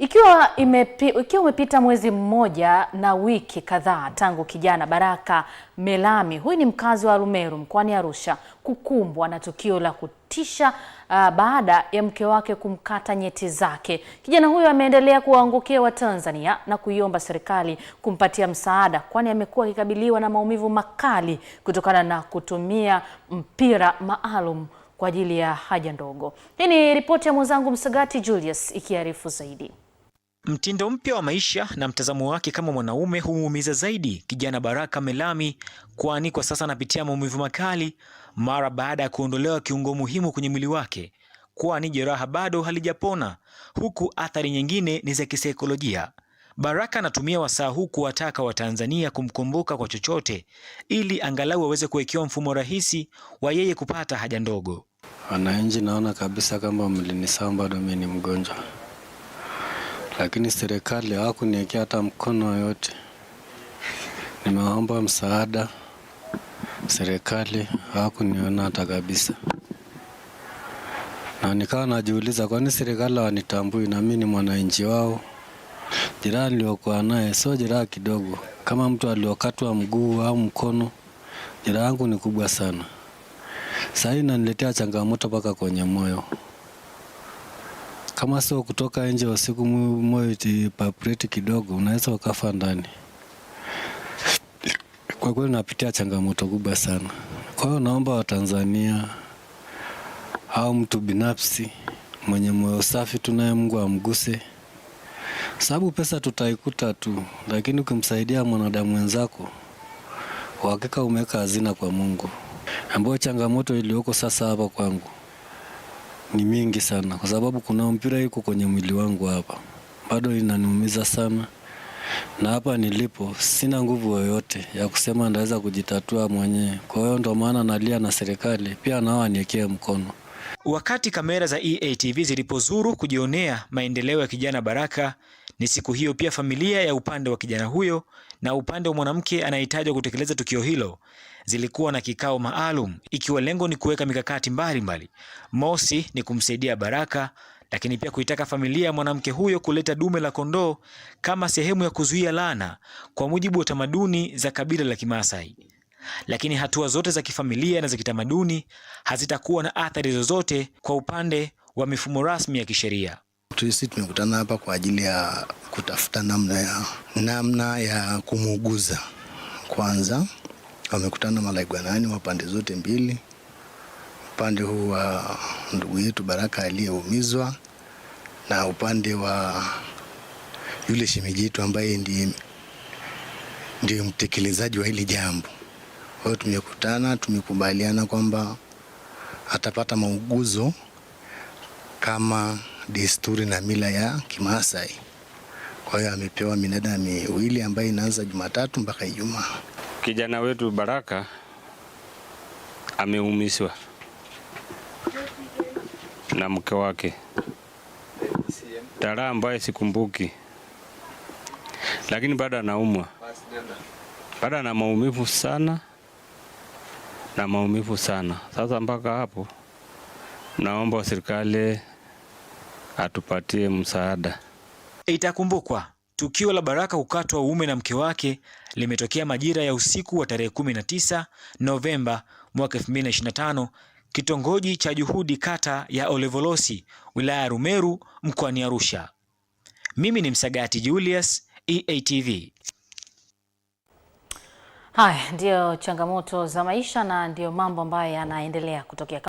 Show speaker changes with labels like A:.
A: Ikiwa umepita mwezi mmoja na wiki kadhaa tangu kijana Baraka Melami, huyu ni mkazi wa Rumeru mkoani Arusha, kukumbwa na tukio la kutisha baada ya mke wake kumkata nyeti zake. Kijana huyo ameendelea kuwaangukia Watanzania na kuiomba serikali kumpatia msaada, kwani amekuwa akikabiliwa na maumivu makali kutokana na kutumia mpira maalum kwa ajili ya haja ndogo. Hii ni ripoti ya mwenzangu Msagati Julius ikiarifu zaidi.
B: Mtindo mpya wa maisha na mtazamo wake kama mwanaume humuumiza zaidi kijana Baraka Melami, kwani kwa sasa anapitia maumivu makali mara baada ya kuondolewa kiungo muhimu kwenye mwili wake, kwani jeraha bado halijapona, huku athari nyingine ni za kisaikolojia. Baraka anatumia wasaa huu kuwataka Watanzania kumkumbuka kwa chochote ili angalau waweze kuwekewa mfumo rahisi wa yeye kupata haja ndogo.
C: Wananchi, naona kabisa kama mlinisahau, bado mimi ni mgonjwa. Lakini serikali hawakuniwekea hata mkono yote. Nimeomba msaada, serikali hawakuniona hata kabisa. Na nikawa najiuliza, kwani serikali hawanitambui na mimi ni mwananchi wao? Jeraha niliokuwa naye sio jeraha kidogo. Kama mtu aliokatwa mguu au mkono, jeraha langu ni kubwa sana. Sasa inaniletea changamoto mpaka kwenye moyo. Kama sio kutoka nje usiku, moyo itipapreti kidogo, unaweza ukafa ndani. Kwa kweli napitia changamoto kubwa sana. Kwa hiyo naomba Watanzania au mtu binafsi mwenye moyo safi, tunaye Mungu amguse. Sababu pesa tutaikuta tu, lakini ukimsaidia mwanadamu wenzako, hakika umeweka hazina kwa Mungu. Ambayo changamoto iliyoko sasa hapa kwangu ni mingi sana, kwa sababu kuna mpira yuko kwenye mwili wangu hapa. Bado inaniumiza sana. Na hapa nilipo sina nguvu yoyote ya kusema ndaweza kujitatua mwenyewe. Kwa hiyo ndio maana nalia na serikali pia nao aniwekee mkono.
B: Wakati kamera za EATV zilipozuru kujionea maendeleo ya kijana Baraka, ni siku hiyo pia familia ya upande wa kijana huyo na upande wa mwanamke anayetajwa kutekeleza tukio hilo zilikuwa na kikao maalum, ikiwa lengo ni kuweka mikakati mbalimbali. Mosi ni kumsaidia Baraka, lakini pia kuitaka familia ya mwanamke huyo kuleta dume la kondoo kama sehemu ya kuzuia laana kwa mujibu wa tamaduni za kabila la Kimaasai. Lakini hatua zote za kifamilia na za kitamaduni hazitakuwa na athari zozote kwa upande wa mifumo rasmi ya kisheria.
D: Sisi tumekutana hapa kwa ajili ya kutafuta namna ya kumuuguza. Kwanza wamekutana malaigwanani wa pande zote mbili. Upande huu wa ndugu yetu Baraka aliyeumizwa na upande wa yule shemeji yetu ambaye ndiye mtekelezaji wa hili jambo. Kwa hiyo tumekutana, tumekubaliana kwamba atapata mauguzo kama desturi na mila ya Kimaasai. Kwa hiyo amepewa minada miwili ambayo inaanza Jumatatu mpaka Ijumaa.
E: Kijana wetu Baraka ameumizwa na mke wake, tarehe ambayo sikumbuki, lakini bado anaumwa, bado ana maumivu sana. Sasa mpaka hapo naomba serikali atupatie msaada.
B: Itakumbukwa tukio la Baraka kukatwa uume na mke wake limetokea majira ya usiku wa tarehe 19 Novemba mwaka 2025, kitongoji cha Juhudi, kata ya Olevolosi, wilaya ya Rumeru mkoani Arusha. Mimi ni Msagati Julius, EATV.
A: Haya ndio changamoto za maisha na ndio mambo ambayo yanaendelea kutokea.